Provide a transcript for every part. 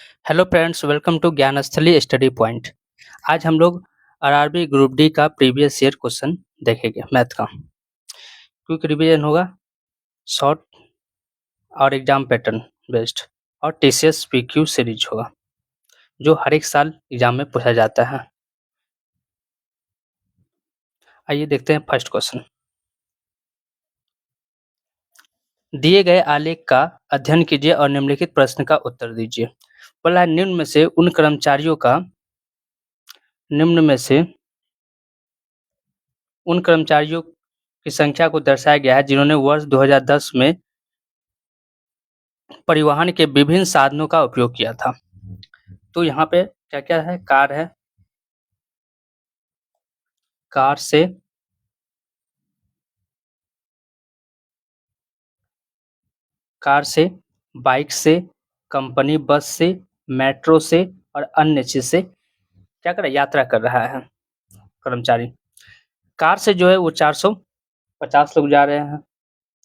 Hello friends, welcome to Gyansthali study point. आज हम लोग आरआरबी ग्रुप डी का प्रीवियस ईयर क्वेश्चन देखेंगे मैथ का। क्विक रिवीजन होगा, शॉर्ट और एग्जाम पैटर्न बेस्ड, और टीसीएस पीक्यू सीरीज होगा जो हर एक साल एग्जाम में पूछा जाता है। आइए देखते हैं फर्स्ट क्वेश्चन। दिए गए आलेख का अध्ययन कीजिए और निम्नलिखित प्रश्न का उत्तर दीजिए। बोला है निम्न में से उन कर्मचारियों की संख्या को दर्शाया गया है जिन्होंने वर्ष 2010 में परिवहन के विभिन्न साधनों का उपयोग किया था। तो यहाँ पे क्या क्या है? कार है, कार से, बाइक से, कंपनी बस से, मेट्रो से और अन्य चीज से क्या कर रहा है? यात्रा कर रहा है कर्मचारी। कार से जो है वो 450 लोग जा रहे हैं,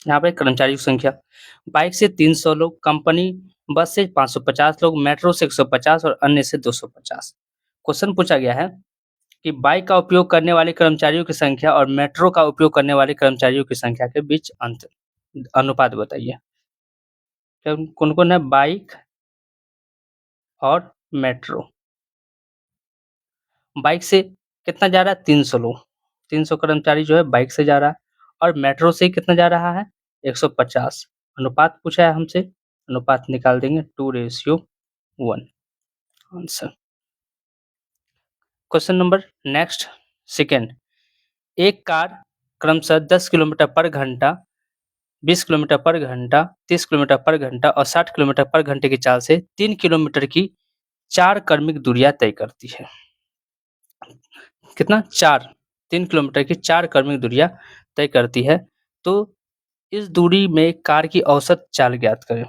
यहाँ पे कर्मचारी की संख्या। बाइक से 300 लोग, कंपनी बस से 550 लोग, मेट्रो से 150 और अन्य से 250। क्वेश्चन पूछा गया है कि बाइक का उपयोग करने वाले कर्मचारियों की संख्या और मेट्रो का उपयोग करने वाले कर्मचारियों की संख्या के बीच अनुपात बताइए। कौन कौन है? बाइक और मेट्रो। बाइक से कितना जा रहा है? 300 लोग, 300 कर्मचारी जो है बाइक से जा रहा है। और मेट्रो से कितना जा रहा है? 150। अनुपात पूछा है हमसे, अनुपात निकाल देंगे 2:1 answer. Question number next second. एक कार क्रमशः 10 किलोमीटर पर घंटा, 20 किलोमीटर पर घंटा, 30 किलोमीटर पर घंटा और 60 किलोमीटर पर घंटे की चाल से 3 किलोमीटर की 4 क्रमिक दूरियां तय करती है। कितना? 4। 3 किलोमीटर की 4 क्रमिक दूरियां तय करती है। तो इस दूरी में कार की औसत चाल ज्ञात करें।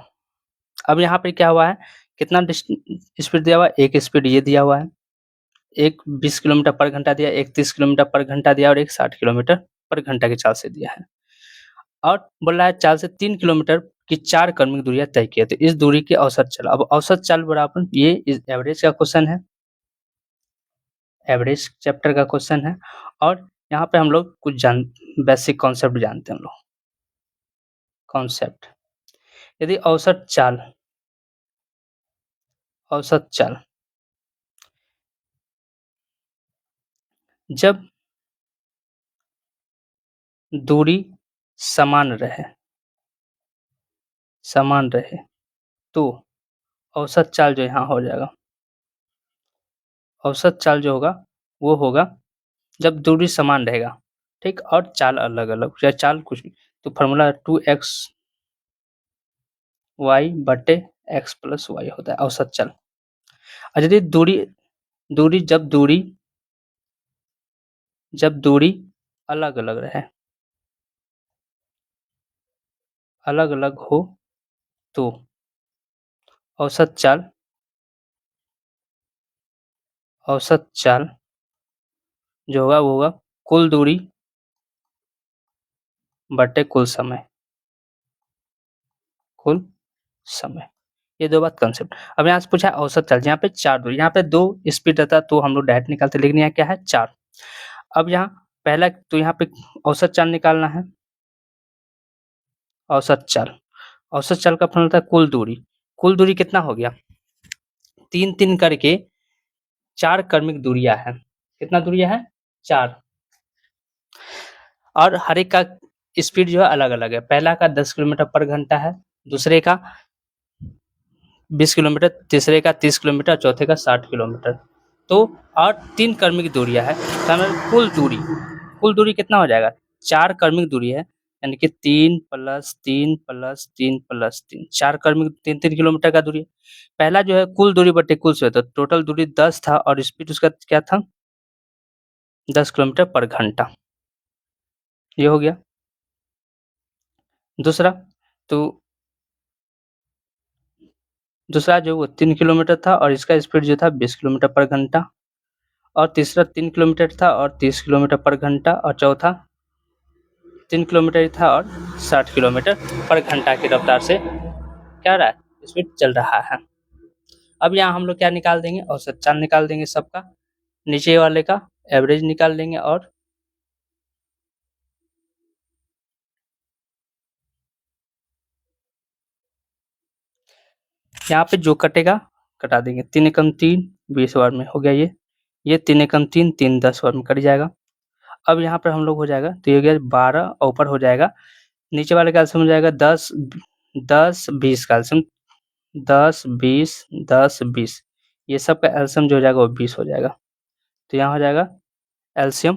अब यहाँ पे क्या हुआ है? कितना स्पीड दिया हुआ है? एक स्पीड ये दिया हुआ है, एक 20 किलोमीटर पर घंटा दिया, एक 30 किलोमीटर पर घंटा दिया और एक 60 किलोमीटर पर घंटा की चाल से दिया है। और बोल रहा है चाल से 3 किलोमीटर की 4 क्रमिक दूरियां तय किए। तो इस दूरी की औसत चाल, अब औसत चाल बराबर ये एवरेज का क्वेश्चन है, एवरेज चैप्टर का क्वेश्चन है। और यहाँ पे हम लोग कुछ बेसिक कॉन्सेप्ट जानते हैं हम लोग। कॉन्सेप्ट, यदि औसत चाल जब दूरी समान रहे तो औसत चाल जो यहाँ हो जाएगा, औसत चाल जो होगा वो होगा जब दूरी समान रहेगा, ठीक, और चाल अलग अलग या चाल कुछ भी। तो फॉर्मूला 2x y बटे x प्लस वाई होता है औसत चाल। और यदि जब दूरी अलग अलग रहे, अलग अलग हो तो औसत चाल जो होगा वो होगा कुल दूरी बटे कुल समय। ये दो बात कंसेप्ट। अब यहाँ से पूछा है औसत चाल, यहाँ पे 4 दूरी, यहाँ पे 2 स्पीड रहता तो हम लोग डायरेक्ट निकालते, लेकिन यहाँ क्या है? 4। अब यहाँ पहला तो यहाँ पे औसत चाल निकालना है। औसत चाल का फॉर्मूला था कुल दूरी कितना हो गया? 3 करके 4 क्रमिक दूरियां है। कितना दूरियां है? 4। और हर एक का स्पीड जो है अलग अलग है। पहला का 10 किलोमीटर पर घंटा है, दूसरे का 20 किलोमीटर, तीसरे का 30 किलोमीटर, चौथे का 60 किलोमीटर। तो और 3 क्रमिक दूरियां है, कुल दूरी कितना हो जाएगा? 4 क्रमिक दूरी है, यानी कि 3 + 3 + 3 + 3, 4 क्रमिक 3 किलोमीटर का दूरी है। पहला जो है कुल दूरी बटे कुल समय, तो टोटल दूरी 10 था और स्पीड उसका क्या था? 10 किलोमीटर पर घंटा। ये हो गया। दूसरा जो वो 3 किलोमीटर था और इसका स्पीड जो था 20 किलोमीटर पर घंटा। और तीसरा 3 किलोमीटर था और 30 किलोमीटर पर घंटा। और चौथा 3 किलोमीटर था और 60 किलोमीटर पर घंटा की रफ्तार से क्या रहा है? स्पीड चल रहा है। अब यहाँ हम लोग क्या निकाल देंगे, औसत चाल निकाल देंगे सबका, नीचे वाले का एवरेज निकाल लेंगे और यहाँ पे जो कटेगा कटा देंगे। 3 एकम 3 20 बार में हो गया ये 3 एकम 3 3 10 बार में कट जाएगा। अब यहाँ पर हम लोग हो जाएगा तो ये हो गया 12 और ऊपर हो जाएगा, नीचे वाले का एलसीएम हो जाएगा 10 10 20 का एलसीएम 10 20 10 20 ये सब का एलसीएम जो हो जाएगा वो 20 हो जाएगा। तो यहाँ हो जाएगा एलसीएम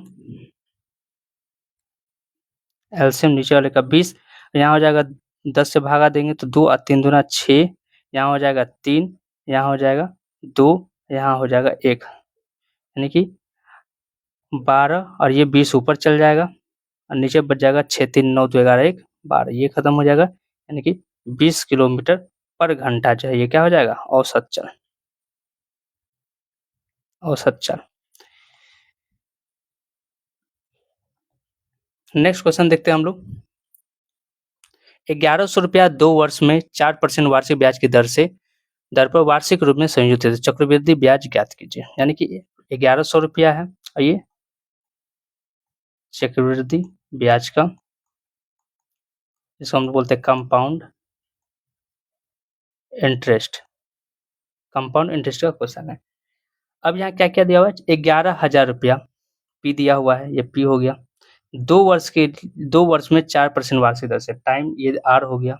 एलसीएम नीचे वाले का 20, यहाँ हो जाएगा 10 से भागा देंगे तो 2 और 3 दूना 6, यहाँ हो जाएगा 3, यहाँ हो जाएगा 2, यहाँ हो जाएगा 1, यानी कि 12 और ये 20 ऊपर चल जाएगा और नीचे बच जाएगा 6 3 9 2 11 1 12, ये खत्म हो जाएगा, यानी कि 20 किलोमीटर पर घंटा जो है ये क्या हो जाएगा, औसत चाल। औसत चाल। नेक्स्ट क्वेश्चन देखते हैं हम लोग। 1100 रुपया 2 वर्ष में 4% वार्षिक ब्याज की दर पर वार्षिक रूप में संयोजित है, चक्रवृद्धि ब्याज ज्ञात कीजिए। यानी कि 1100 रुपया है और ये चक्रवृद्धि ब्याज का, इसको हम लोग बोलते हैं कंपाउंड इंटरेस्ट, कंपाउंड इंटरेस्ट का क्वेश्चन है। अब यहाँ क्या क्या दिया हुआ है, 11,000 रुपया पी दिया हुआ है, ये पी हो गया। 2 वर्ष में 4% वार्षिक दर से, टाइम ये आर हो गया,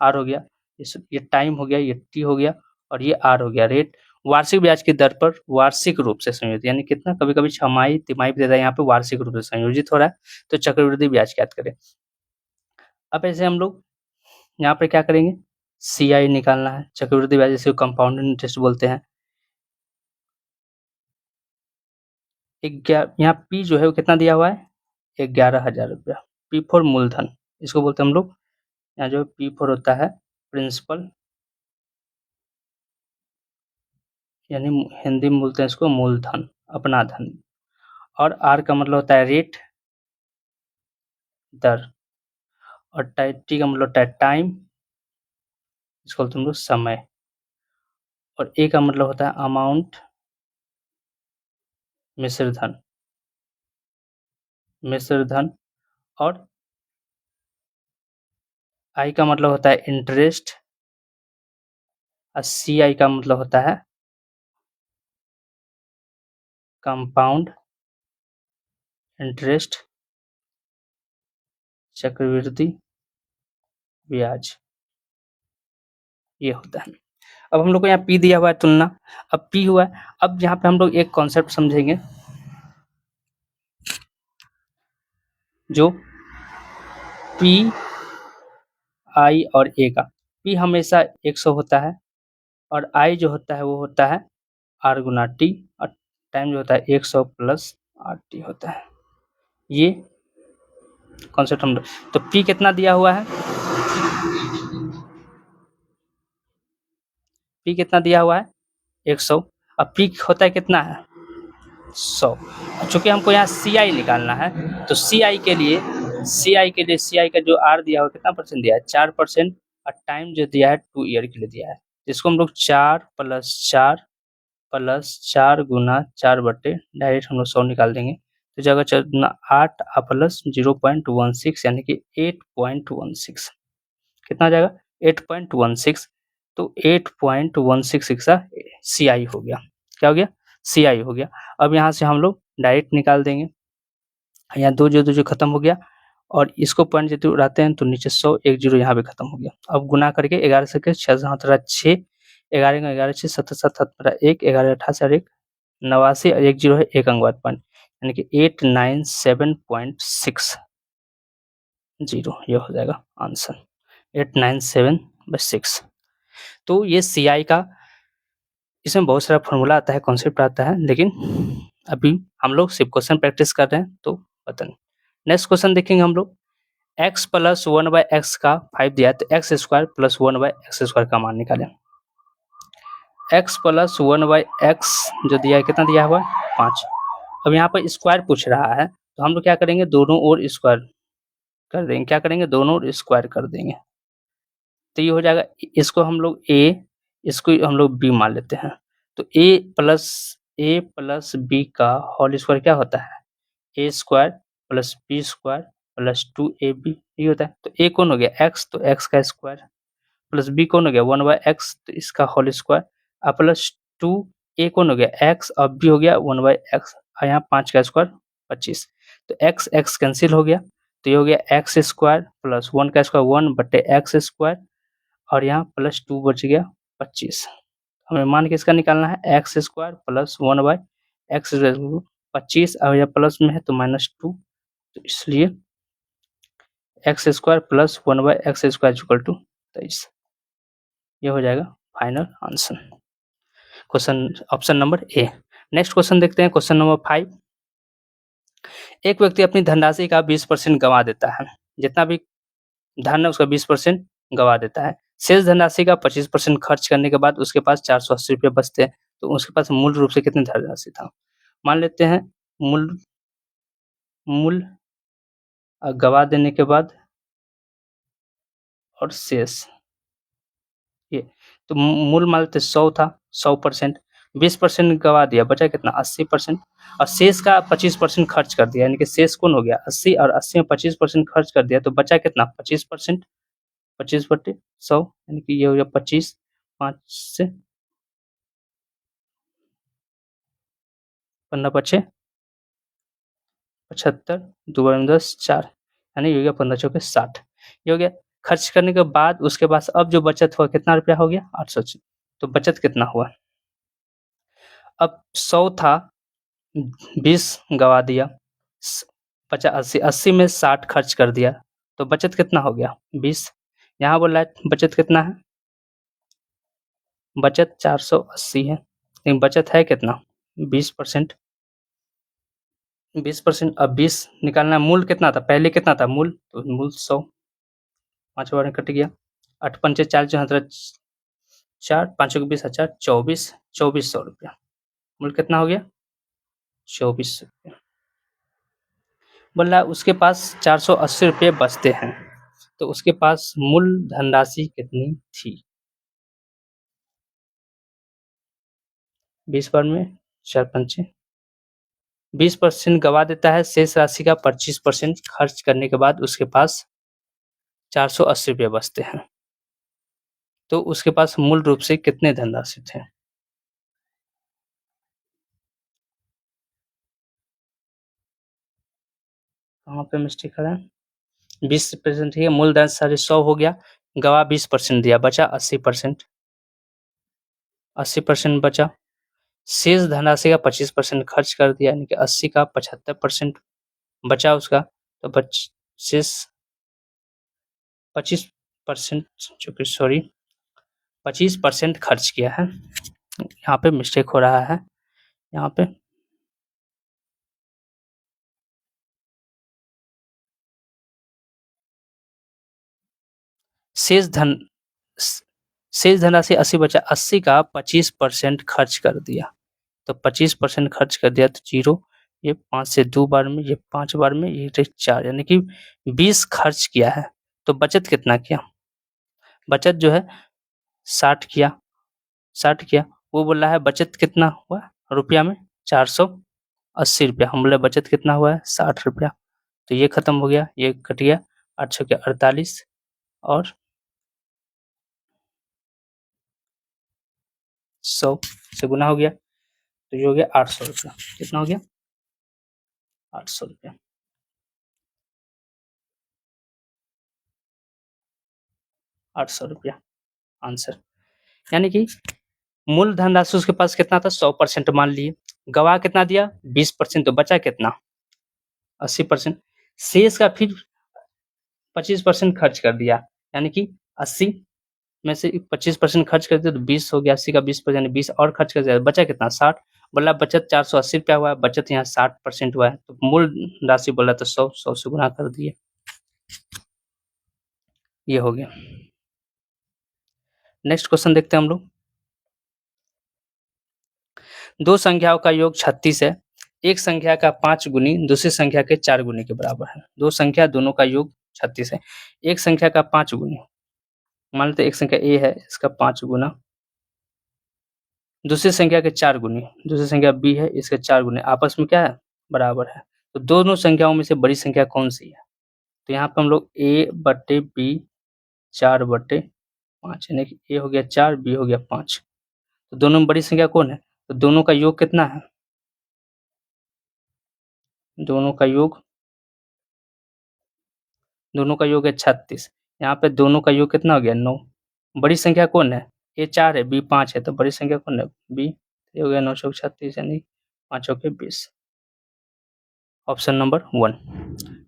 आर हो गया, ये टाइम हो गया, ये टी हो गया और ये आर हो गया, रेट। वार्षिक ब्याज की दर पर वार्षिक रूप से संयोजित, यानी कितना, कभी कभी छमाही तिमाही भी देता है, यहाँ पे वार्षिक रूप से संयोजित हो रहा है, तो चक्रवृद्धि ब्याज ज्ञात करें। अब ऐसे हम लोग यहाँ पे क्या करेंगे, सी आई निकालना है, चक्रवृद्धि ब्याज जिसे कंपाउंड इंटरेस्ट बोलते हैं। यहाँ पी जो है वो कितना दिया हुआ है, 11,000 रुपया, पी फॉर मूलधन, इसको बोलते हैं हम लोग, यहाँ जो पी फॉर होता है प्रिंसिपल, यानी हिंदी में बोलते हैं इसको मूलधन, अपना धन। और आर का मतलब होता है रेट, दर। और टी का मतलब होता है टाइम, इसको बोलते हैं हम लोग समय। और ए का मतलब होता है अमाउंट, मिश्र धन, मिश्र धन। और आई का मतलब होता है इंटरेस्ट, और सी आई का मतलब होता है कंपाउंड इंटरेस्ट, चक्रवृद्धि ब्याज, ये होता है। अब हम लोग को यहाँ पी दिया हुआ है तुलना, अब पी हुआ है। अब यहाँ पे हम लोग एक कॉन्सेप्ट समझेंगे, जो पी आई और ए का, पी हमेशा 100 होता है और आई जो होता है वो होता है आर गुना टी, और टाइम जो होता है 100 प्लस आर टी होता है। ये कॉन्सेप्ट हम लोग, तो पी कितना दिया हुआ है, पी कितना दिया हुआ है 100, अब पी होता है कितना है 100। चूंकि हमको यहाँ सी आई निकालना है, तो सी आई के लिए सी आई का जो आर दिया हुआ कितना परसेंट दिया है 4%, और टाइम जो दिया है 2 ईयर के लिए दिया है, जिसको हम लोग 4 प्लस 4 गुना 4 बटे डायरेक्ट हम लोग 100 निकाल देंगे, तो जगह 8 प्लस 0.16 यानी कि 8.16, कितना आ जाएगा 8.16, तो 8.16 का सी आई हो गया, क्या हो गया सी आई हो गया। अब यहाँ से हम लोग डायरेक्ट निकाल देंगे, यहाँ 2 जो खत्म हो गया, और इसको पॉइंट यदि उड़ाते हैं तो नीचे 100 1 जीरो यहाँ पे खत्म हो गया। अब गुना करके 11 से 6 6 11 का 11 6 7 7 1 11 88 और 1 89 और 1 जीरो है 1 अंक बाद पॉइंट, यानी कि 897.6 ये हो जाएगा आंसर 897/6। तो ये सी आई का, इसमें बहुत सारा फॉर्मूला आता है, कॉन्सेप्ट आता है, लेकिन अभी हम लोग सिर्फ क्वेश्चन प्रैक्टिस कर रहे हैं, तो पता नहीं। नेक्स्ट क्वेश्चन देखेंगे हम लोग, x प्लस 1/x का 5 दिया है, तो x square plus 1/x square का मान निकालें। x प्लस 1/x जो दिया है कितना दिया हुआ है 5। अब यहाँ पर स्क्वायर पूछ रहा है, तो हम लोग क्या करेंगे, दोनों ओर स्क्वायर कर देंगे, क्या करेंगे दोनों ओर स्क्वायर कर देंगे, तो ये हो जाएगा, इसको हम लोग a, इसको हम लोग b मान लेते हैं। तो a प्लस b का होल स्क्वायर क्या होता है? a square plus b square plus 2ab ये होता है। तो a कौन हो गया? x, तो x का स्क्वायर प्लस b कौन हो गया? 1/x, तो इसका होल स्क्वायर और प्लस 2a कौन हो गया? x और b हो गया 1/x और यहाँ 5 का स्क्वायर 25। तो x x कैंसिल हो गया, तो ये हो गया एक्स स्क्वायर प्लस 1 का स्क्वायर 1/x स्क्वायर और यहाँ प्लस 2 बच गया 25। हमें मान किसका निकालना है? एक्स स्क्वायर प्लस 1/x 25 और यह प्लस में है तो -2, तो इसलिए X square plus 1/x square equal to 23। ये हो जाएगा final answer, question option number A. Next question देखते हैं, क्वेश्चन नंबर 5। एक व्यक्ति अपनी धनराशि का 20% गंवा देता है, जितना भी धन है उसका 20% गंवा देता है। शेष धनराशि का 25% खर्च करने के बाद उसके पास 480 रुपये बचते हैं, तो उसके पास मूल रूप से कितनी धनराशि था? मान लेते हैं मूल गंवा देने के बाद और शेष, ये तो मूल मान लेते 100 था, 100%, 20% गंवा दिया, बचा कितना? 80%, और शेष का 25% खर्च कर दिया, यानी कि शेष कौन हो गया? 80, और 80 में 25% खर्च कर दिया, तो बचा कितना? 25%, 25/100, यानी कि ये हो गया 25, 5 से 15 पचे 75, 2 बार में 10, 4, यानी ये हो गया 15 चौके 60। ये हो गया खर्च करने के बाद उसके पास अब जो बचत हुआ कितना रुपया हो गया? 800। तो बचत कितना हुआ? अब 100 था, 20 गंवा दिया, बचा 80, 80 में 60 खर्च कर दिया, तो बचत कितना हो गया? 20। यहाँ बोला है बचत कितना है? बचत 480 है, लेकिन बचत है कितना? 20%। 20%, अब 20 निकालना है। मूल कितना था? पहले कितना था मूल? तो मूल 100, 5 बार में कट गया, 8 पंचे 4, 4, 5 20 हजार 24, 2400 रुपया। मूल कितना हो गया? 2400 रुपया। बोल रहा है उसके पास 480 रुपये बचते हैं, तो उसके पास मूल धनराशि कितनी थी? 20 बार में 4 पंचे 20% गंवा देता है, शेष राशि का 25% खर्च करने के बाद उसके पास 480 रुपये बचते हैं, तो उसके पास मूल रूप से कितने धनराशि थे? कहाँ पे मिस्टेक है? 20% है, मूल धनराशि 100 हो गया, गंवा 20% दिया, बचा 80%, 80% बचा, शेष धनराशि का 25% खर्च कर दिया, यानी कि 80 का 75% बचा उसका, तो शेष 25%, चूंकि सॉरी 25% खर्च किया है, यहाँ पे मिस्टेक हो रहा है। यहाँ पे शेष धनराशि 80 बचा, 80 का 25% खर्च कर दिया, तो 25% खर्च कर दिया तो 0, ये 5 से 2 बार में, ये 5 बार में, ये 4, यानी कि 20 खर्च किया है, तो बचत कितना किया? बचत जो है 60 किया, 60 किया। वो बोल रहा है बचत कितना हुआ रुपया में? 480 रुपया। हम बोले बचत कितना हुआ है? 60 रुपया। तो ये खत्म हो गया, ये कट गया, 8 छक्के 48 और 100 से गुना हो गया, तो ये हो गया 800 रुपया। कितना हो गया? 800 रुपया। 800 रुपया आंसर, यानी कि मूल धनराशि उसके पास कितना था? 100% मान लिए, गवाह कितना दिया? 20%, तो बचा कितना? 80%। शेष का फिर 25% खर्च कर दिया, यानी कि 80 में से 25% खर्च कर दिया, तो 20 हो गया, 80 का 20% यानी 20 और खर्च कर दिया, बचा कितना? 60। बोला बचत 480 रुपया हुआ है, बचत यहाँ 60% हुआ है, तो मूल राशि बोला तो 100 से गुना कर दिए, ये हो गया। नेक्स्ट क्वेश्चन देखते हैं हम लोग। दो संख्याओं का योग 36 है, एक संख्या का 5 गुनी दूसरी संख्या के 4 गुनी के बराबर है। दो संख्या दोनों का योग 36 है, एक संख्या का 5 गुनी, मान लेते एक संख्या ए है, इसका 5 गुना दूसरी संख्या के 4 गुनी, दूसरी संख्या b है, इसके 4 गुने आपस में क्या है? बराबर है। तो दोनों संख्याओं में से बड़ी संख्या कौन-सी है? तो यहाँ पे हम लोग a/b 4/5 यानी कि a हो गया 4, b हो गया 5। तो दोनों में बड़ी संख्या कौन है? तो दोनों का योग कितना है? दोनों का योग है 36। यहाँ पे दोनों का योग कितना हो गया? 9। बड़ी संख्या कौन है? a 4 है, b 5 है, तो बड़ी संख्या कौन है? b। ये हो गया 9 चौक 36 यानी 5 चौके 20। Option number 1।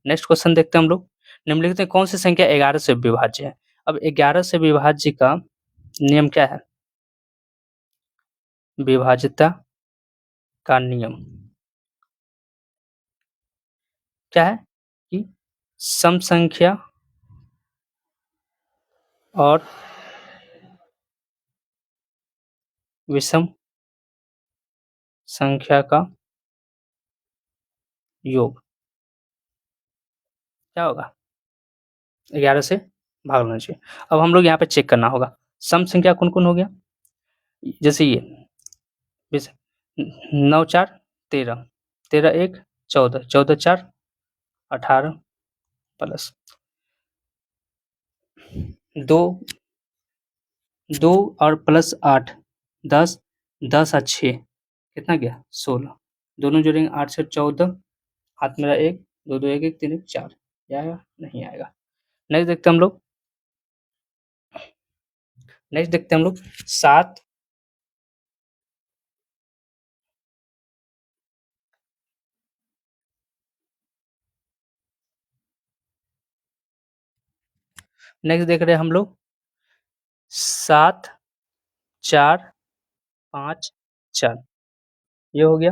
नेक्स्ट क्वेश्चन देखते हैं हम लोग। निम्नलिखित में कौन सी संख्या 11 से विभाज्य है? अब 11 से विभाज्य का नियम क्या है? विभाज्यता का नियम क्या है? कि सम संख्या और विषम संख्या का योग क्या होगा? 11 से भाग लेना चाहिए। अब हम लोग यहाँ पे चेक करना होगा सम संख्या कौन-कौन हो गया? जैसे ये 9 4 13, 13 1 14, 14 4 18 प्लस 2 2 और प्लस 8 10, 10 और 6 कितना गया? 16। दोनों जोड़ेंगे 8 से 14, हाथ में रहा 1, 2 2 1 1 3 1 4। ये आएगा? नहीं आएगा। नेक्स्ट देखते हैं हम लोग। नेक्स्ट देखते हैं हम लोग 7 नेक्स्ट देख रहे हैं हम लोग 7 4 5 4 ये हो गया।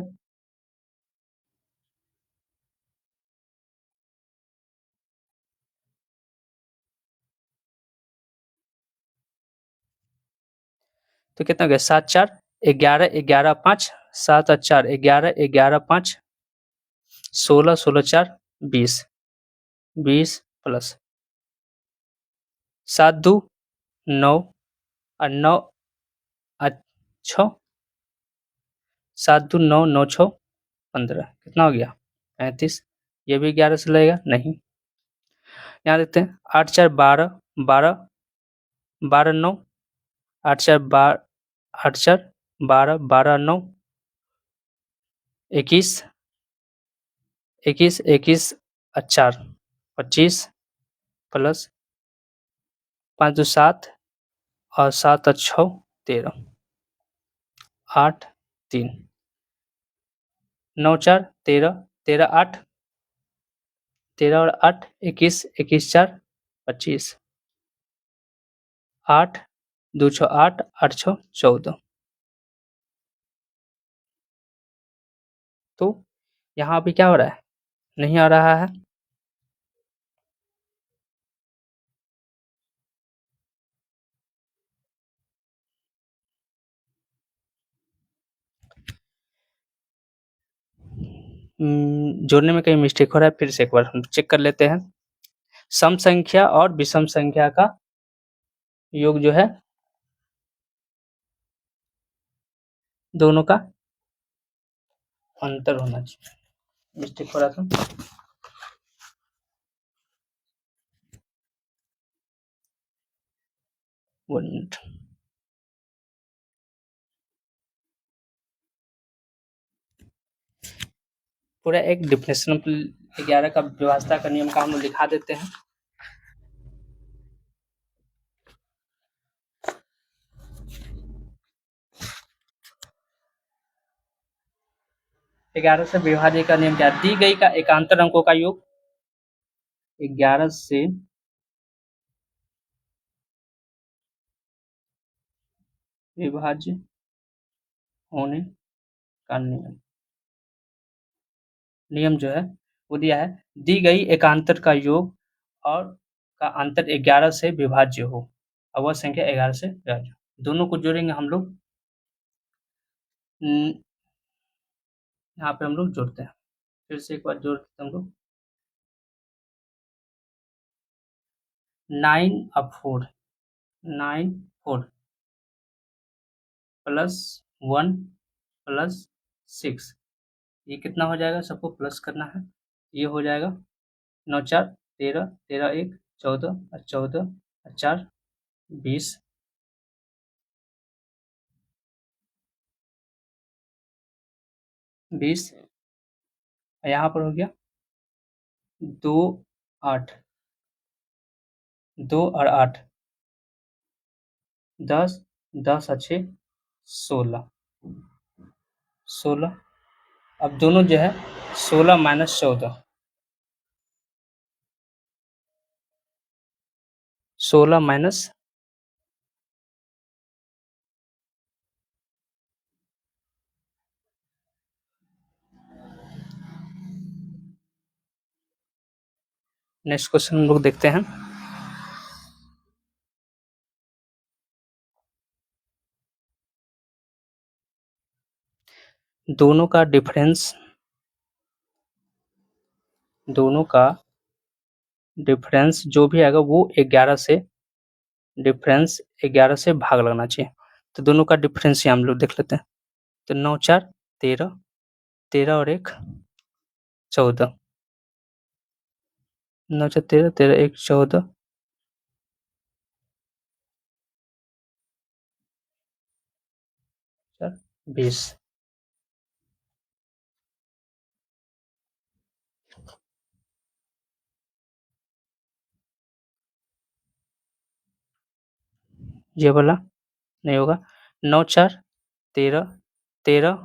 तो कितना हो गया? 7 4 11 11 5 7 और 4 11 11 5 16 16 4 20 20 प्लस 7 2 9 और 9 और 6 7 2 9 9 6 15 कितना हो गया? 35। ये भी 11 से लगेगा? नहीं। यहाँ देखते हैं 8 4 12 12 12 9 8 4 8 4 12 12 9 21 21 21 और 4 25 प्लस 5 2 7 और 7 और 6 13 8 3 9 4 13 13 8 13 और 8 21 21 4 25 8 2 6 8 8 6 14। तो यहाँ अभी क्या हो रहा है? नहीं आ रहा है। जोड़ने में कहीं मिस्टेक हो रहा है, फिर से एक बार हम चेक कर लेते हैं। सम संख्या और विषम संख्या का योग जो है दोनों का अंतर होना चाहिए। मिस्टेक हो रहा था। 1 मिनट। पूरा एक डिफिनेशन 11 का व्यवस्था का नियम का हम लोग लिखा देते हैं। ग्यारह से विभाज्य का नियम क्या है? दी गई का एकांतर अंकों का योग 11 से विभाज्य होने का नियम जो है वो दिया है दी गई एकांतर का योग और का अंतर 11 से विभाज्य हो और वह संख्या 11 से विभाज्य हो। दोनों को जोड़ेंगे हम लोग। यहाँ पे हम लोग जोड़ते हैं। फिर से एक बार जोड़ते हैं हम लोग। 9 और 4 9 4 प्लस 1 प्लस 6, ये कितना हो जाएगा, सबको प्लस करना है, ये हो जाएगा 9 4 13, 13 1 14 और 14 और 4 20, 20 यहाँ पर हो गया 2 8, 2 और 8 10, 10 और 6 16, 16। अब दोनों जो है 16 माइनस 14, 16 माइनस नेक्स्ट क्वेश्चन हम लोग देखते हैं। दोनों का डिफरेंस जो भी आएगा वो 11 से डिफरेंस 11 से भाग लगना चाहिए। तो दोनों का डिफरेंस यहाँ हम लोग देख लेते हैं। तो 9 4 13, 13 और 1 14, 9 4 13, 13 1 14, 4 20। ये वाला नहीं होगा। 9 4 13, 13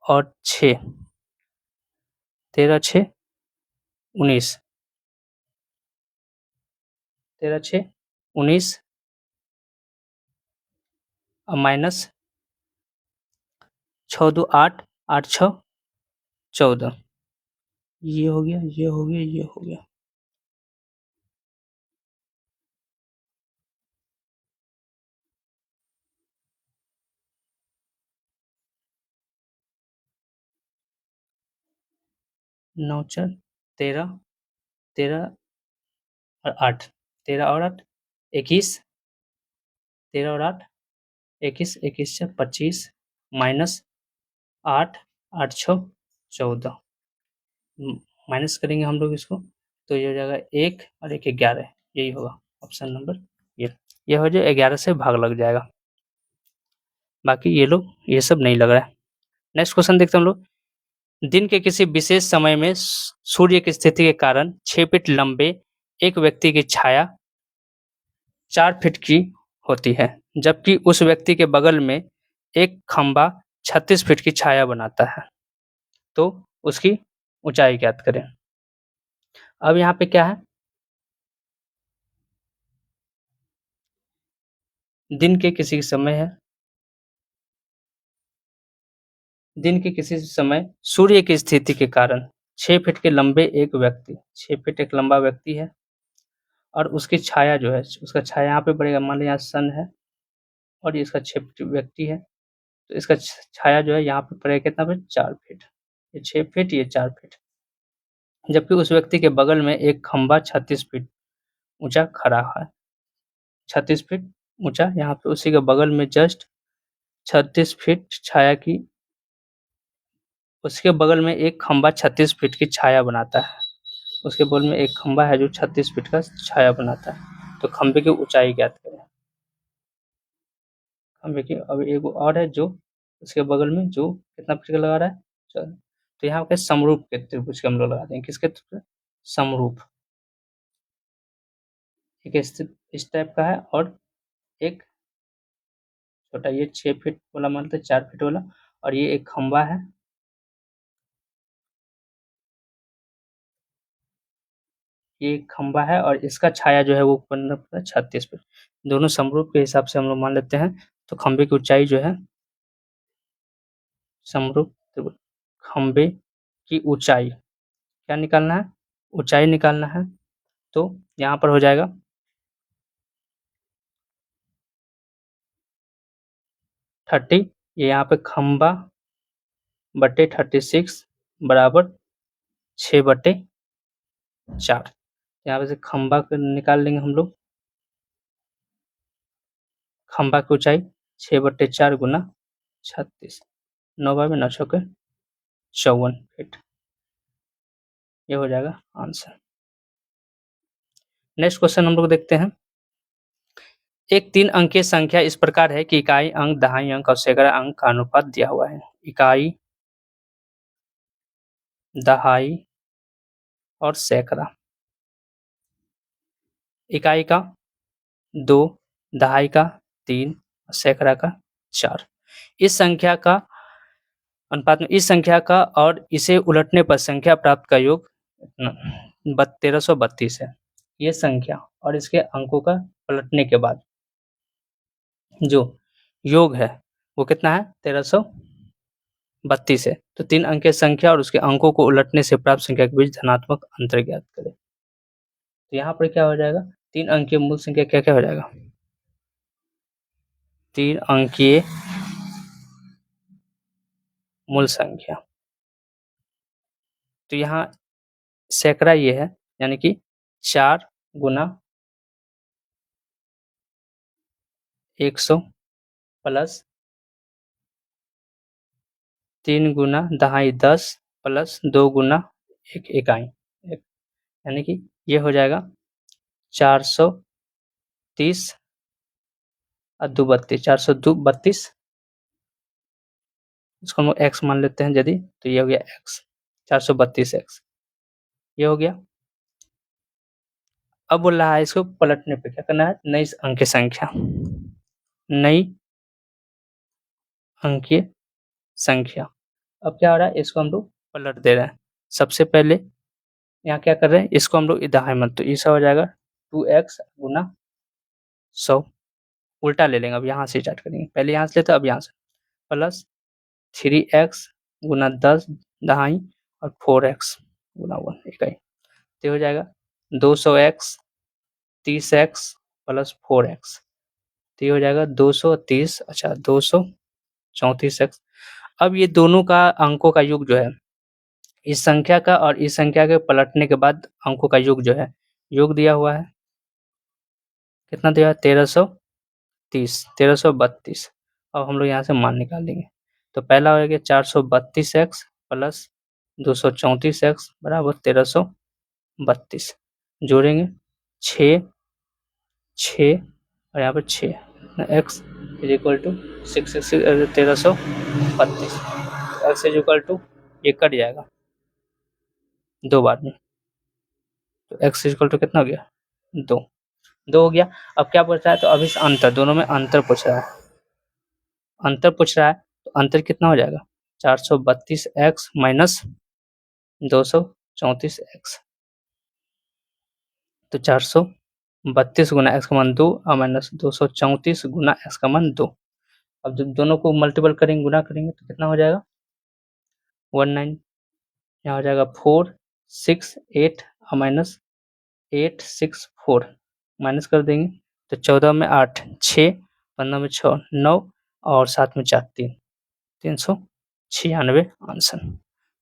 और 6, 13 6 19, 13 6 19 और माइनस 6 2 8, 8 6 14, ये हो गया, ये हो गया, ये हो गया। नौ चार 13, 13 और 8, 13 और 8 21, 13 और 8 21, 21 से 25 माइनस 8, 8 6 14, माइनस करेंगे हम लोग इसको तो ये हो जाएगा 1 और 1 11, यही होगा ऑप्शन नंबर ये हो जाए 11 से भाग लग जाएगा। बाकी ये लोग ये सब नहीं लग रहा है। नेक्स्ट क्वेश्चन देखते हैं हम लोग। दिन के किसी विशेष समय में सूर्य की स्थिति के कारण 6 फीट लंबे एक व्यक्ति की छाया 4 फीट की होती है, जबकि उस व्यक्ति के बगल में एक खंबा 36 फीट की छाया बनाता है, तो उसकी ऊंचाई ज्ञात करें। अब यहाँ पे क्या है, दिन के किसी समय है, दिन के किसी समय सूर्य की स्थिति के कारण 6 फीट के लंबे एक व्यक्ति, 6 फीट एक लंबा व्यक्ति है और उसकी छाया जो है, उसका छाया यहाँ पे पड़ेगा, मान लीजिए यहाँ सन है और ये इसका 6 फीट व्यक्ति है, तो इसका छाया जो है यहाँ पे पड़ेगा कितना फीट, 4 फीट, ये 6 फीट, ये 4 फीट, जबकि उस व्यक्ति के बगल में एक खंबा 36 फीट ऊंचा खड़ा है, 36 फीट ऊंचा, यहाँ पे उसी के बगल में जस्ट 36 फीट छाया की, उसके बगल में एक खंबा 36 फीट की छाया बनाता है, उसके बगल में एक खंबा है जो 36 फीट का छाया बनाता है, तो खंबे की ऊंचाई ज्ञात करें। खंबे की, अब एक और है जो उसके बगल में जो कितना फीट का लगा रहा है, तो यहाँ पे समरूप के त्रिभुज के हम लोग लगाते हैं, किसके समरूप, एक इस टाइप का है और एक छोटा, ये 6 फीट वाला मानते हैं, 4 फीट वाला, और ये एक खंबा है, ये एक खंबा है और इसका छाया जो है वो बन रहा है 36 फीट, दोनों समरूप के हिसाब से हम लोग मान लेते हैं, तो खंबे की ऊंचाई जो है समरूप त्रिभुज, खंबे की ऊंचाई क्या निकालना है, ऊंचाई निकालना है, तो यहाँ पर हो जाएगा 30, ये यहाँ पे खंबा बटे 36 बराबर 6/4, यहाँ पे से खंबा को निकाल लेंगे हम लोग, खंबा की ऊंचाई 6/4 गुना 36, 9 × 9 = 54 फीट। ये हो जाएगा आंसर। नेक्स्ट क्वेश्चन हम लोग देखते हैं। एक 3 अंकीय संख्या इस प्रकार है कि इकाई अंक, दहाई अंक और सैकड़ा अंक का अनुपात दिया हुआ है। इकाई, दहाई और सैकड़ा। इकाई का 2, दहाई का 3, सैकड़ा का 4। इस संख्या का अनुपात में इस संख्या का और इसे उलटने पर संख्या प्राप्त का योग 1332 है। ये संख्या और इसके अंकों का पलटने के बाद जो योग है वो कितना है? 1332 है। तो 3 अंकीय संख्या और उसके अंकों को उलटने से प्राप्त संख्या के बीच धनात्मक अंतर ज्ञात करें। तो यहाँ पर क्या हो जाएगा? 3 अंकीय मूल संख्या क्या क्या हो जाएगा? 3 अंकीय मूल संख्या। तो यहाँ सैकड़ा ये है, यानी कि 4 × 100 प्लस 3 × दहाई 10 प्लस 2 × 1 इकाई, यानी कि ये हो जाएगा 430 और 2 32, 402 32। इसको हम x मान लेते हैं यदि, तो ये हो गया x, 432 x। ये हो गया। अब बोल रहा है इसको पलटने पे क्या करना है? नई अंकीय संख्या, नई अंकीय संख्या। अब क्या हो रहा है? इसको हम लोग पलट दे रहे हैं। सबसे पहले यहाँ क्या कर रहे हैं? इसको हम लोग दाएं मत, तो ऐसा हो जाएगा 2x × 100। उल्टा ले लेंगे। अब यहाँ से स्टार्ट करेंगे, पहले यहाँ से लेते, अब यहाँ से प्लस 3x × 10 दहाई और 4x × 1 इकाई। तो हो जाएगा 200x 30x प्लस 4x। तो हो जाएगा 230, अच्छा 234x। अब ये दोनों का अंकों का योग जो है, इस संख्या का और इस संख्या के पलटने के बाद अंकों का योग जो है, योग दिया हुआ है कितना दिया है? 1330, 1332। अब हम लोग यहाँ से मान निकाल लेंगे। तो पहला हो गया 432x प्लस 234x बराबर 1332। जोड़ेंगे 6 6 और यहाँ पर 6, x is equal to 6 1332। x is equal to, ये कट जाएगा 2 बार में, तो x इज इक्वल टू कितना हो गया? 2 हो गया। अब क्या पूछ रहा है? तो अभी अंतर, दोनों में अंतर पूछ रहा है। अंतर पूछ रहा है तो अंतर कितना हो जाएगा? 432x minus 234x। तो 432 × x का मान 2 और माइनस 234 × x का मान 2। अब जब दोनों को मल्टीपल करेंगे, गुना करेंगे, तो कितना हो जाएगा? 19। यहाँ हो जाएगा 4 6 8 और माइनस 8 6 4 माइनस कर देंगे, तो 14 में 8 6, 15 में 6 9 और 7 में 4 3, 396 answer,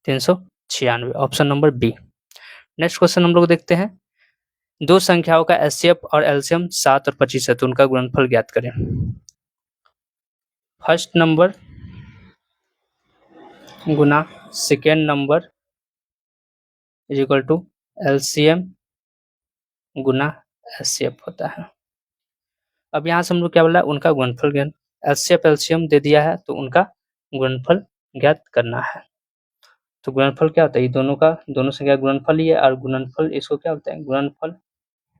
396, option number B. Next question हम लोग देखते हैं। दो संख्याओं का एचसीएफ और एलसीएम 7 और 25 है, तो उनका गुणनफल ज्ञात करें। फर्स्ट नंबर गुना second number is equal to LCM गुना एचसीएफ होता है। अब यहाँ से हम लोग क्या बोला? उनका गुणनफल ज्ञात। एचसीएफ एलसीएम दे दिया है, तो उनका गुणनफल ज्ञात करना है। तो गुणनफल क्या होता है? ये दोनों का, दोनों संख्या गुणनफल ही है, और गुणनफल इसको क्या बोलते हैं? गुणनफल,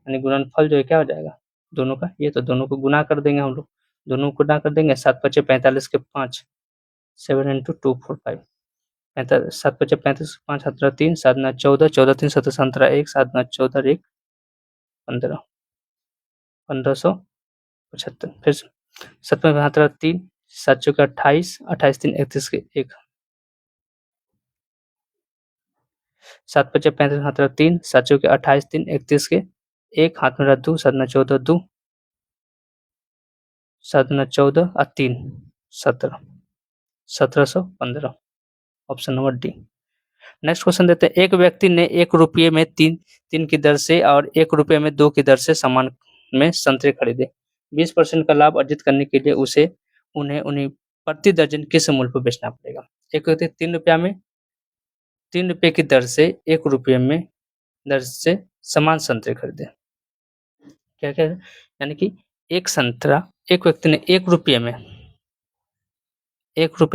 यानी गुणनफल जो है क्या हो जाएगा? दोनों का, ये तो दोनों को गुना कर देंगे हम लोग, दोनों को गुना कर देंगे। 7 × 5 = 45 के 5, 7 × 2 4 5, 7 × 5 = 35, 5 × 3 7 × 14, 14 3 17 17 1, 7 × 14 1 15, 1575। फिर 7 में 17 3, 7 × 28, 28 3 31 के 1, 7 × 5 = 35, 17 3, 7 × 28 3 31 के 1, हाथ में रख 2, 7 × 14 2, 7 × 14 और 3 17, 1715, option number D. Next question देते हैं। एक व्यक्ति ने 1 रुपये में 3 की दर से और 1 रुपये में 2 की दर से सामान में संतरे खरीदे। 20% का लाभ अर्जित करने के लिए उन्हें प्रति दर्जन किस मूल्य पर बेचना पड़ेगा? एक होती है 3 रुपया में, 3 रुपये की दर से 1 रुपये में दर से समान संतरे खरीदे। क्या कह रहे हैं? यानी कि एक संतरा एक व्यक्ति ने 1 रुपये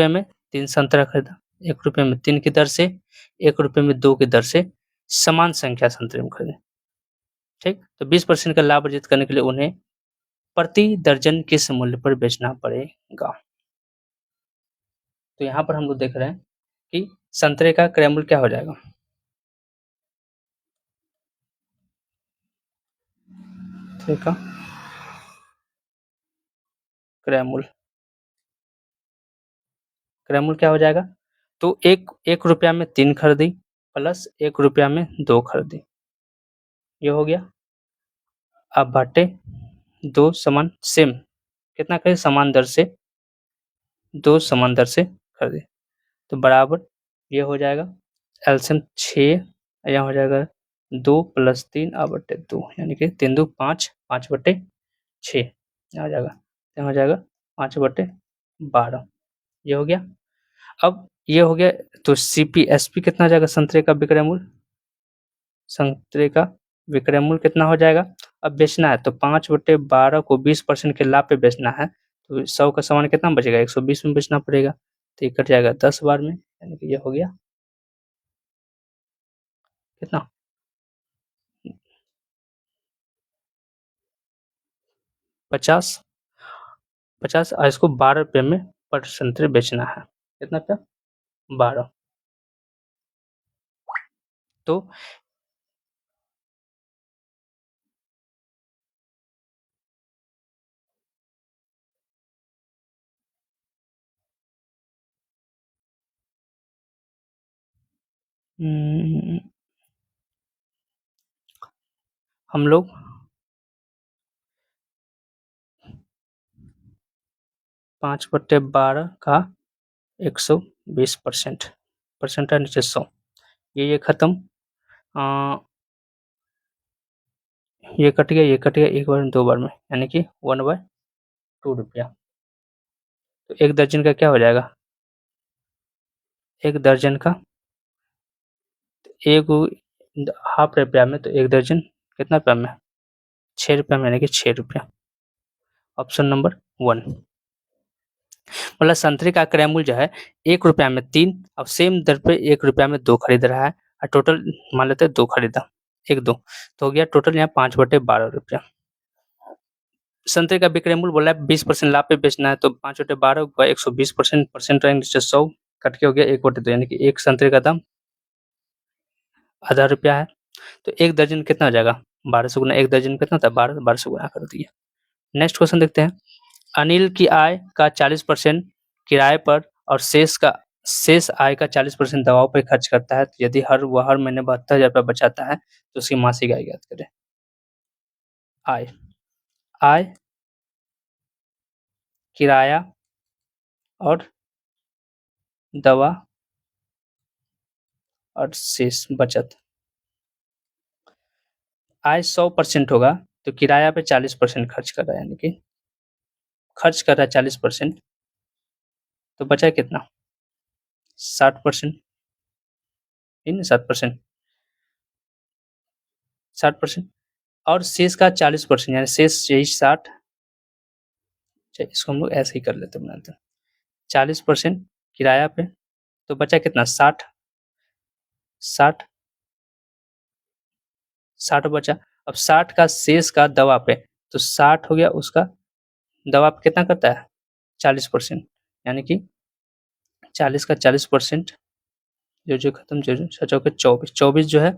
में 3 संतरा खरीदा, 1 रुपये में 3 की दर से, 1 रुपये में 2 की दर से समान संख्या संतरे में खरीदे। ठीक? तो 20% का लाभ अर्जित करने के लिए उन्हें प्रति दर्जन किस मूल्य पर बेचना पड़ेगा? तो यहाँ पर हम लोग देख रहे हैं कि संतरे का क्रय मूल्य क्या हो जाएगा? संतरे का क्रय मूल्य क्या हो जाएगा? तो एक रुपया में 3 खरीदी प्लस 1 रुपया में 2 खरीदी, ये हो गया। अब बाटे 2 समान सेम कितना खरीदे? समान दर से 2 समान दर से खरीदे, तो बराबर ये हो जाएगा एलसीएम 6, यहाँ हो जाएगा 2 + 3 बटे 2, यानी कि 3 2 5, 5 बटे 6 यहाँ हो जाएगा, यहाँ हो जाएगा 5 बटे 12, ये हो गया। अब ये हो गया, तो सीपीएसपी कितना हो जाएगा? संतरे का विक्रय मूल्य, संतरे का विक्रय मूल्य कितना हो जाएगा? अब बेचना है तो 5 बटे 12 को 20% के लाभ पे बेचना है, तो 100 का सामान कितना बचेगा? 120 में बेचना पड़ेगा, तो ये कट जाएगा 10 बार में, यानी कि ये हो गया कितना? 50 50 और इसको 12 रुपये में पर संतरे बेचना है, कितना पे? 12। तो हम लोग 5 बटे 12 का 120%, परसेंट है नीचे 100, ये खत्म, ये कट गया, ये कट गया, एक बार में 2 बार में, यानी कि 1/2 रुपया। तो एक दर्जन का क्या हो जाएगा? एक दर्जन का एक हाफ रुपया में, तो एक दर्जन कितना रुपया में? 6 रुपया में, यानी कि 6 रुपया। Option number 1। मतलब संतरे का क्रय मूल्य जो है 1 रुपया में 3, अब सेम दर पे 1 रुपया में 2 खरीद रहा है, और टोटल मान लेते हैं 2 खरीदा, 1 2, तो हो गया टोटल यहाँ 5 बटे 12 रुपया। संतरे का विक्रय मूल्य बोला है 20% लाभ पे बेचना है, तो 5 बटे 12 हुआ 120%, परसेंट रहेंगे नीचे 100 कट के हो गया 1 बटे 2, यानी कि एक संतरे का दाम आधा रुपया है, तो एक दर्जन कितना हो जाएगा? 1200 गुना एक दर्जन कितना था? 1200 गुना कर दिए। नेक्स्ट क्वेश्चन देखते हैं। अनिल की आय का 40% किराए पर और शेष आय का 40% दवाओं पर खर्च करता है, तो यदि वह हर महीने 72,000 रुपया बचाता है, तो उसकी मासिक आय ज्ञात करें। आय, किराया और दवा और शेष बचत। आय 100% होगा, तो किराया पे 40% खर्च कर रहा है, यानी कि खर्च कर रहा है 40%, तो बचा कितना? 60%, 7%, 60%, और शेष का 40%, यानी शेष यही 60, इसको हम लोग ऐसे ही कर लेते बनाते हैं, 40% किराया पे, तो बचा कितना? 60, 60, 60 बचा। अब 60 का शेष का दवा पे, तो 60 हो गया उसका, दवा पे कितना करता है? 40%, यानी कि 40 का 40%, जो खत्म, जो 24, 24 जो है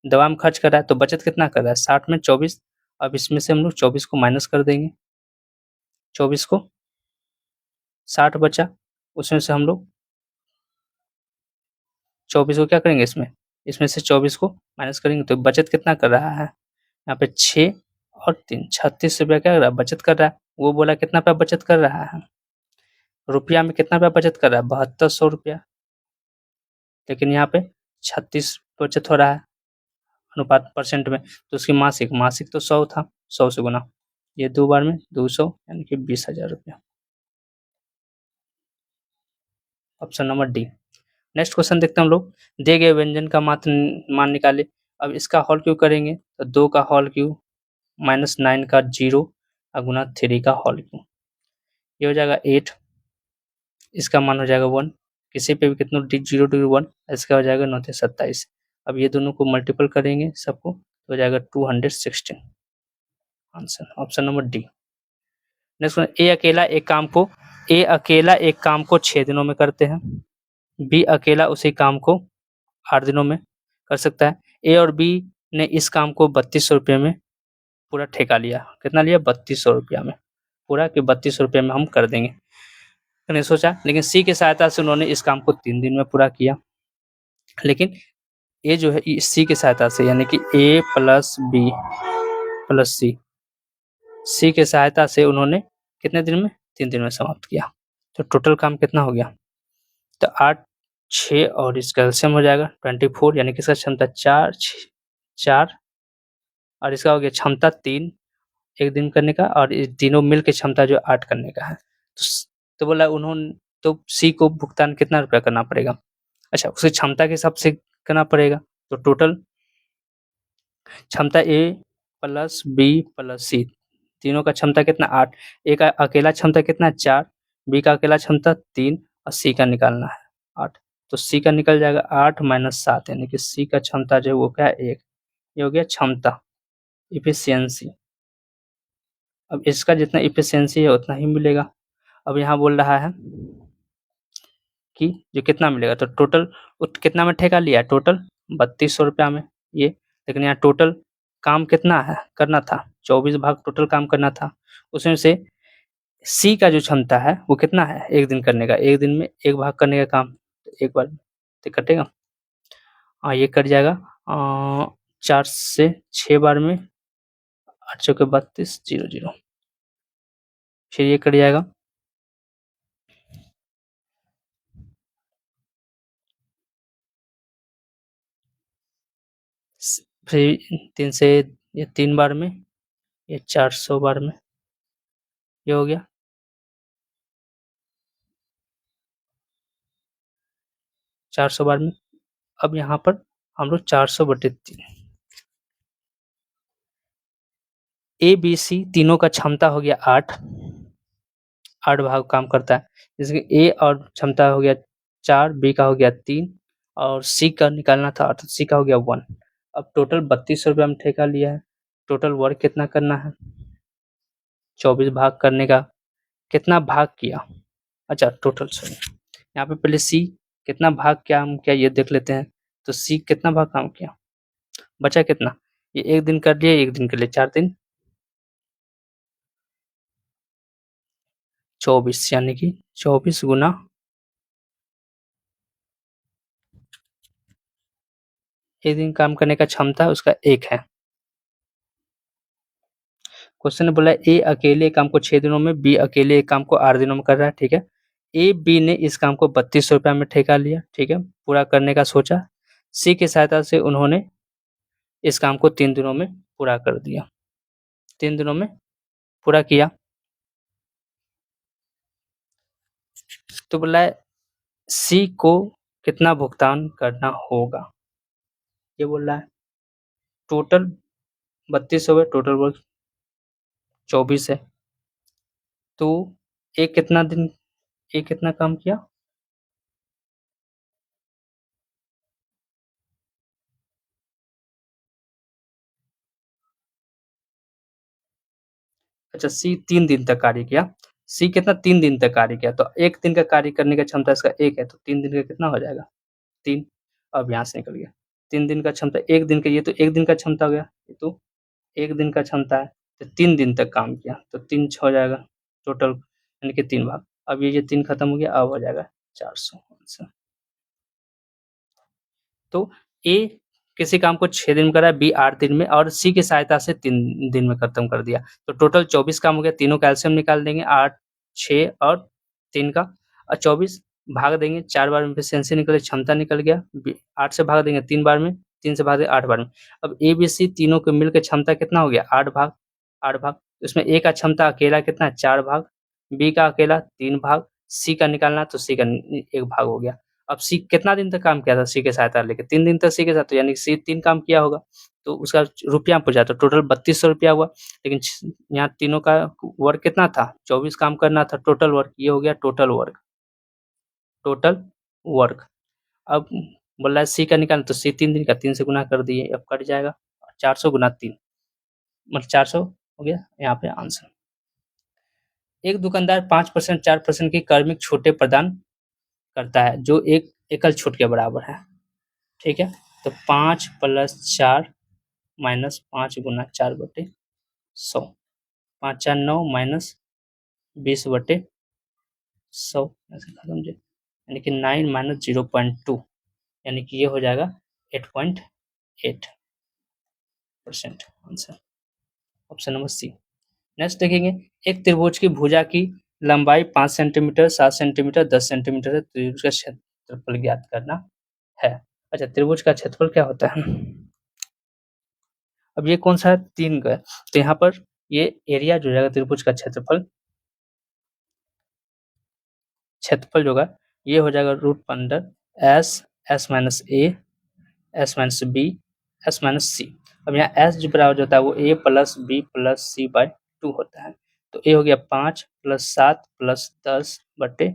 दवा में खर्च कर रहा है, तो बचत कितना कर रहा है? 60 में 24, अब इसमें से हम लोग 24 को माइनस कर देंगे, 24 को 60 बचा, उसमें से हम लोग 24 को क्या करेंगे? इसमें से 24 को माइनस करेंगे, तो बचत कितना कर रहा है? यहाँ पे 6 और 3, 36 रुपया क्या कर रहा है? बचत कर रहा है। वो बोला कितना रुपया बचत कर रहा है? रुपया में कितना रुपया बचत कर रहा है? 7200 रुपया, लेकिन यहाँ पे 36 बचत हो रहा है अनुपात परसेंट में, तो उसकी मासिक तो 100 था, 100 से गुना, ये 2 बार में 200, यानी कि 20,000 रुपया। Option number D. Next question देखते हैं हम लोग। दिए गए व्यंजन का मान निकाले। अब इसका होल क्यूब करेंगे तो 2 का होल क्यूब माइनस 9 का 0 और गुना 3 का होल क्यूब, ये हो जाएगा 8। इसका मान हो जाएगा 1, किसी पे भी कितना 0 डिग्री 1, इसका हो जाएगा 9 27। अब ये दोनों को मल्टीपल करेंगे सबको तो हो जाएगा 216। Answer option number D. Next ए अकेला एक काम को 6 दिनों में करते हैं। बी अकेला उसी काम को 8 दिनों में कर सकता है। ए और बी ने इस काम को 3200 रुपये में पूरा ठेका लिया। कितना लिया? 3200 रुपया में पूरा, कि 3200 रुपये में हम कर देंगे, मैंने सोचा। लेकिन सी की सहायता से उन्होंने इस काम को 3 दिन में पूरा किया। लेकिन ए जो है सी की सहायता से, यानी कि ए प्लस बी प्लस सी की सहायता से उन्होंने कितने दिन में? 3 दिन में समाप्त किया। तो टोटल काम कितना हो गया? तो 8, 6 और इसका एलसीएम हो जाएगा 24, यानी कि इसका क्षमता 4 और इसका हो गया क्षमता 3 एक दिन करने का, और ये तीनों मिल के क्षमता जो 8 करने का है। तो बोला उन्होंने, तो सी को भुगतान कितना रुपया करना पड़ेगा? अच्छा, उसकी क्षमता के हिसाब से करना पड़ेगा। तो टोटल क्षमता ए प्लस बी प्लस सी, तीनों का क्षमता कितना? 8। ए का अकेला क्षमता कितना? 4, बी का अकेला क्षमता 3 और सी का निकालना है 8। तो सी का निकल जाएगा 8 माइनस 7, यानी कि सी का क्षमता जो है वो क्या है? 1। ये हो गया क्षमता, इफिशियंसी। अब इसका जितना इफिशियंसी है उतना ही मिलेगा। अब यहाँ बोल रहा है कि जो कितना मिलेगा, तो टोटल कितना में ठेका लिया? टोटल 3200 रुपया में ये। लेकिन यहाँ टोटल काम कितना है करना था? 24 भाग टोटल काम करना था। उसमें से सी का जो क्षमता है वो कितना है? एक दिन करने का, एक दिन में एक भाग करने का काम, एक बार तो कटेगा। ये कट जाएगा 4 से 6 बार में 8 चौके 32 0 0, फिर ये कट जाएगा फिर 3 से, ये 3 बार में, ये 400 बार में, ये हो गया 400 बार में। अब यहाँ पर हम लोग 400/3, ए बी सी तीनों का क्षमता हो गया 8 भाग काम करता है। जैसे कि ए और क्षमता हो गया 4, बी का हो गया 3 और सी का निकालना था, तो सी का हो गया 1। अब टोटल 3200 रुपये हम ठेका लिया है। टोटल वर्क कितना करना है? 24 भाग करने का, कितना भाग किया? अच्छा टोटल, सॉरी, यहाँ पे पहले सी कितना भाग काम किया ये देख लेते हैं। तो सी कितना भाग काम किया, बचा कितना? ये एक दिन कर लिया, एक दिन कर लिया, 4 दिन 24, यानी कि 24 गुना एक दिन काम करने का क्षमता उसका 1 है। क्वेश्चन ने बोला ए अकेले काम को 6 दिनों में, बी अकेले एक काम को 8 दिनों में कर रहा है, ठीक है। ए बी ने इस काम को 3200 रुपया में ठेका लिया, ठीक है, पूरा करने का सोचा। सी की सहायता से उन्होंने इस काम को 3 दिनों में पूरा कर दिया, 3 दिनों में पूरा किया। तो बोला है सी को कितना भुगतान करना होगा, ये बोल रहा है। टोटल 3200 है, टोटल वर्क 24 है। तो एक कितना दिन, एक कितना काम किया? अच्छा, सी 3 दिन तक कार्य किया। सी कितना? 3 दिन तक कार्य किया। तो 1 दिन का कार्य करने का क्षमता इसका 1 है, तो 3 दिन का कितना हो जाएगा? 3। अब यहाँ से निकल गया 3 दिन का क्षमता, 1 दिन का, ये तो 1 दिन का क्षमता हो गया, ये तो 1 दिन का क्षमता है। तो 3 दिन तक काम किया, तो 3 6 हो जाएगा टोटल, यानी कि 3 भाग। अब ये 3 खत्म हो गया, अब हो जाएगा 400 आंसर। तो ए किसी काम को 6 दिन में करा, बी 8 दिन में, और सी की सहायता से 3 दिन में खत्म कर दिया। तो टोटल 24 काम हो गया। तीनों का एलसीएम निकाल देंगे, 8, 6 और 3 का, और 24 भाग देंगे, 4 बार में एफिशिएंसी निकल, क्षमता निकल गया। 8 से भाग देंगे 3 बार में, 3 से भाग देंगे 8 बार में। अब ए बी सी तीनों के मिलकर क्षमता कितना हो गया? 8 भाग, 8 भाग। उसमें ए का क्षमता अकेला कितना है? 4 भाग, बी का अकेला 3 भाग, सी का निकालना तो सी का एक भाग हो गया। अब सी कितना दिन तक काम किया था सी के सहायता लेके 3 दिन तक सी के साथ, तो यानी सी 3 काम किया होगा तो उसका रुपया में पूछा तो टोटल 3200 रुपया हुआ। लेकिन यहाँ तीनों का वर्क कितना था 24 काम करना था टोटल वर्क, ये हो गया टोटल वर्क। टोटल वर्क अब बोल रहा है सी का निकालना तो सी 3 दिन का 3 से गुना कर दिए, अब कट जाएगा 400 गुना 3 मतलब 400 हो गया यहाँ पे आंसर। एक दुकानदार 5% 4% की कार्मिक छूटें प्रदान करता है जो एक एकल छूट के बराबर है। ठीक है, तो 5 + 4 माइनस 5 गुना 4 बटे 100, 5 4 9 माइनस 20 बटे 100 ऐसे खत्म जी, यानी कि 9 माइनस 0.2 यानी कि ये हो जाएगा 8.8% answer, option number C. Next देखेंगे, एक त्रिभुज की भुजा की लंबाई 5 सेंटीमीटर 7 सेंटीमीटर 10 सेंटीमीटर है, त्रिभुज का क्षेत्रफल ज्ञात करना है। अच्छा, त्रिभुज का क्षेत्रफल क्या होता है? अब ये कौन सा है 3 का है, तो यहाँ पर ये एरिया जो रहेगा त्रिभुज का क्षेत्रफल जो होगा ये हो जाएगा √15 s minus a s minus b s minus c. अब यहाँ s जो बराबर होता है वो a plus b plus c by 2 होता है, तो a हो गया 5 + 7 + 10 बटे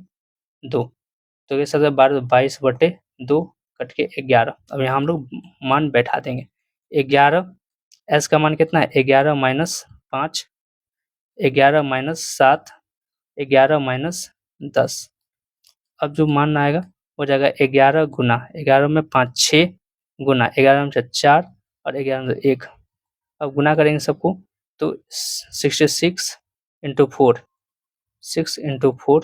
2, तो ये सबसे 12 22 बटे 2 कट के 11। अब यहाँ हम लोग मान बैठा देंगे 11 s का मान कितना है 11 माइनस 5 11 माइनस 7 11 माइनस 10। अब जो मान आएगा हो जाएगा 11 गुना 11 में 5 6 गुना 11 में 4 और 11 में 1। अब गुना करेंगे सबको तो 66 इंटू 4 6 इंटू 4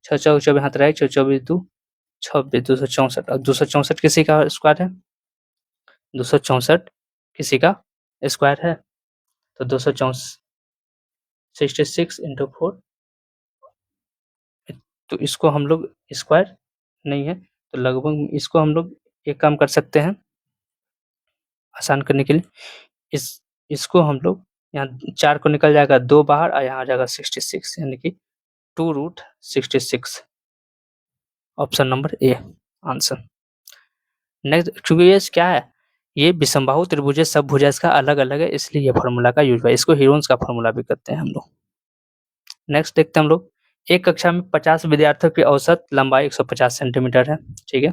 6 चौक 24 हाथ रहे 6 24 2 26 264। अब 264 किसी का स्क्वायर है 264 किसी का स्क्वायर है, तो 264 66 इंटू 4, तो इसको हम लोग स्क्वायर नहीं है तो लगभग इसको हम लोग एक काम कर सकते हैं आसान करने के लिए, इसको हम लोग यहाँ 4 को निकल जाएगा 2 बाहर और यहाँ आ जाएगा 66 यानी कि 2√66, option number A answer. Next, क्योंकि ये क्या है ये विषमबाहु त्रिभुज है, सब भुजा इसका अलग अलग है इसलिए ये फार्मूला का यूज हुआ है, इसको हीरोन्स का फार्मूला भी करते हैं हम लोग। नेक्स्ट देखते हैं हम लोग, एक कक्षा में 50 विद्यार्थियों की औसत लंबाई 150 सेंटीमीटर है। ठीक है,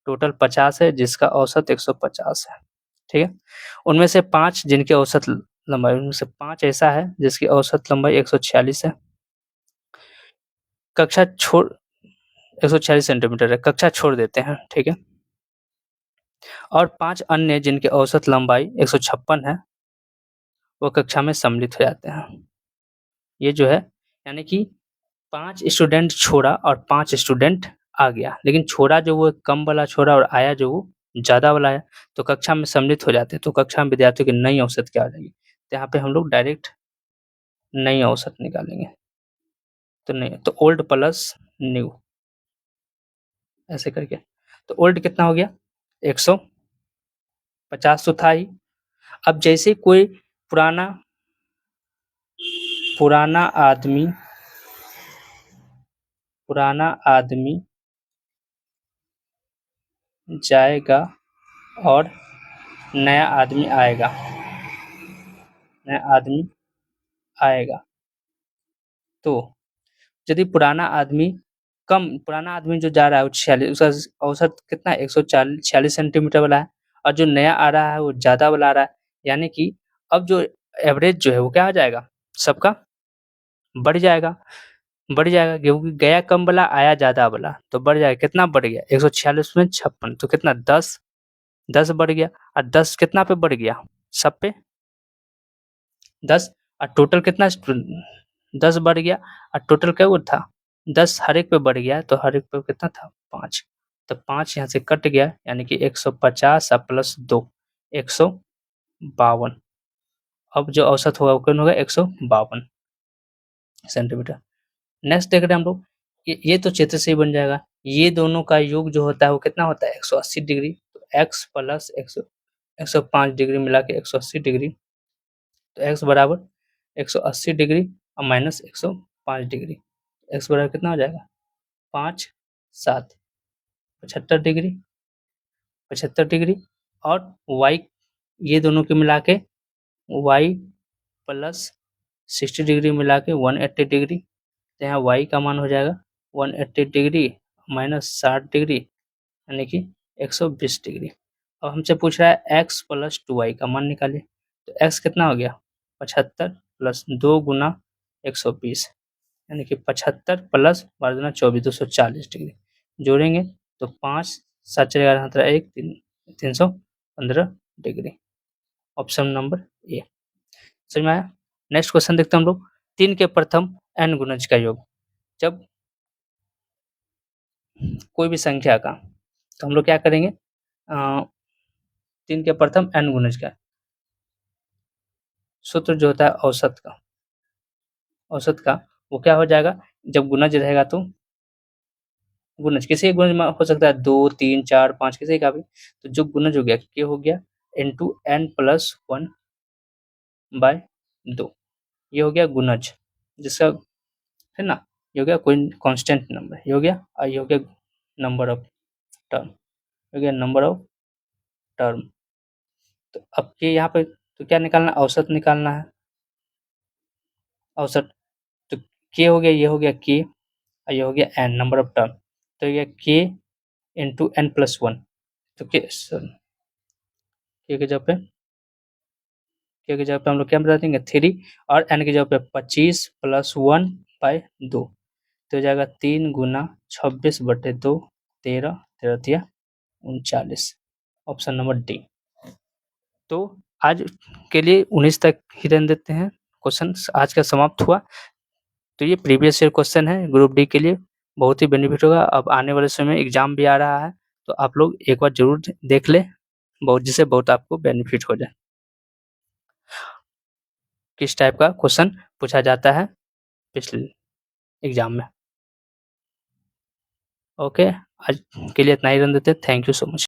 टोटल 50 है जिसका औसत 150 है। ठीक है, उनमें से 5 जिनकी औसत लंबाई, उनमें से 5 ऐसा है जिसकी औसत लंबाई 146 है। कक्षा छोड़ 146 सेंटीमीटर है, कक्षा छोड़ देते हैं। ठीक है, और 5 अन्य जिनकी औसत लंबाई 156 है वो कक्षा में सम्मिलित हो जाते हैं। ये जो है यानी कि 5 स्टूडेंट छोड़ा और 5 स्टूडेंट आ गया, लेकिन छोड़ा जो वो कम वाला छोड़ा और आया जो वो ज़्यादा वाला है, तो कक्षा में सम्मिलित हो जाते हैं, तो कक्षा में विद्यार्थियों की नई औसत क्या आ जाएगी, तो यहाँ पे हम लोग डायरेक्ट नई औसत निकालेंगे, तो नहीं तो ओल्ड प्लस न्यू ऐसे करके, तो ओल्ड कितना हो गया 150 तो था ही। अब जैसे कोई पुराना पुराना आदमी जाएगा और नया आदमी आएगा, तो यदि पुराना आदमी जो जा रहा है वो 46, उसका औसत कितना है 146 सेंटीमीटर वाला है, और जो नया आ रहा है वो ज़्यादा वाला आ रहा है, यानी कि अब जो एवरेज जो है वो क्या आ जाएगा सबका बढ़ जाएगा क्योंकि गया कम वाला आया ज़्यादा वाला, तो बढ़ जाएगा, कितना बढ़ गया 146 में 56 तो कितना 10 बढ़ गया, और 10 कितना पे बढ़ गया सब पे 10, और टोटल कितना 10 बढ़ गया, और टोटल क्या वो था 10 हर एक पे बढ़ गया, तो हर एक पे कितना था 5, तो 5 यहाँ से कट गया यानी कि 150 और प्लस 2 152। अब जो औसत होगा वो कितना होगा 152 सेंटीमीटर। नेक्स्ट देख रहे हैं हम लोग, ये तो क्षेत्र से ही बन जाएगा, ये दोनों का योग जो होता है वो कितना होता है 180 डिग्री, तो x प्लस 105 डिग्री मिला के 180 डिग्री, तो x बराबर 180 डिग्री और माइनस 105 डिग्री, x बराबर कितना हो जाएगा 5, 7 75 डिग्री 75 डिग्री और y ये दोनों के मिला के y प्लस 60 डिग्री मिला के 180 डिग्री, तो यहाँ y का मान हो जाएगा 180 डिग्री माइनस 60 डिग्री यानी कि 120 डिग्री। अब हमसे पूछ रहा है x प्लस 2y का मान निकालिए, तो x कितना हो गया 75 प्लस 2 गुना 120 यानी कि 75 प्लस 12 दूना 24 240 डिग्री जोड़ेंगे तो 5 7 चलेगा 1 315 डिग्री। ऑप्शन नंबर ए समझ में आया। नेक्स्ट क्वेश्चन देखते हैं हम लोग 3 के प्रथम n गुणज का योग। जब कोई भी संख्या का तो हम लोग क्या करेंगे 3 के प्रथम n गुणज का सूत्र जो होता है औसत का वो क्या हो जाएगा, जब गुणज रहेगा तो गुणज किसी एक गुणज में हो सकता है 2 3 4 5 किसी का भी, तो जो गुणज हो गया क्या हो गया इंटू n प्लस 1 बाय 2, ये हो गया गुणज जिसका है ना, ये हो गया कोई कांस्टेंट नंबर, ये हो गया और ये हो गया नंबर ऑफ टर्म, हो गया नंबर ऑफ टर्म। तो अब के यहाँ पे तो क्या निकालना है, औसत निकालना है, औसत तो के हो गया, ये हो गया के और ये हो गया n नंबर ऑफ टर्म, तो ये के इंटू n प्लस 1, तो के के जगह पे के की जगह पे हम लोग क्या बता देंगे 3 और n की जगह पे 25 प्लस 1 बाय 2, तो हो जाएगा 3 गुना 26/2 13 13 39, ऑप्शन नंबर डी। तो आज के लिए 19 तक ही रहने देते हैं, क्वेश्चन आज का समाप्त हुआ। तो ये प्रीवियस ईयर क्वेश्चन है ग्रुप डी के लिए, बहुत ही बेनिफिट होगा। अब आने वाले समय में एग्जाम भी आ रहा है तो आप लोग एक बार जरूर देख लें, बहुत जिससे बहुत आपको बेनिफिट हो जाए। किस टाइप का क्वेश्चन पूछा जाता है पिछले एग्जाम में। ओके, आज के लिए इतना ही रहने देते हैं। Thank you so much.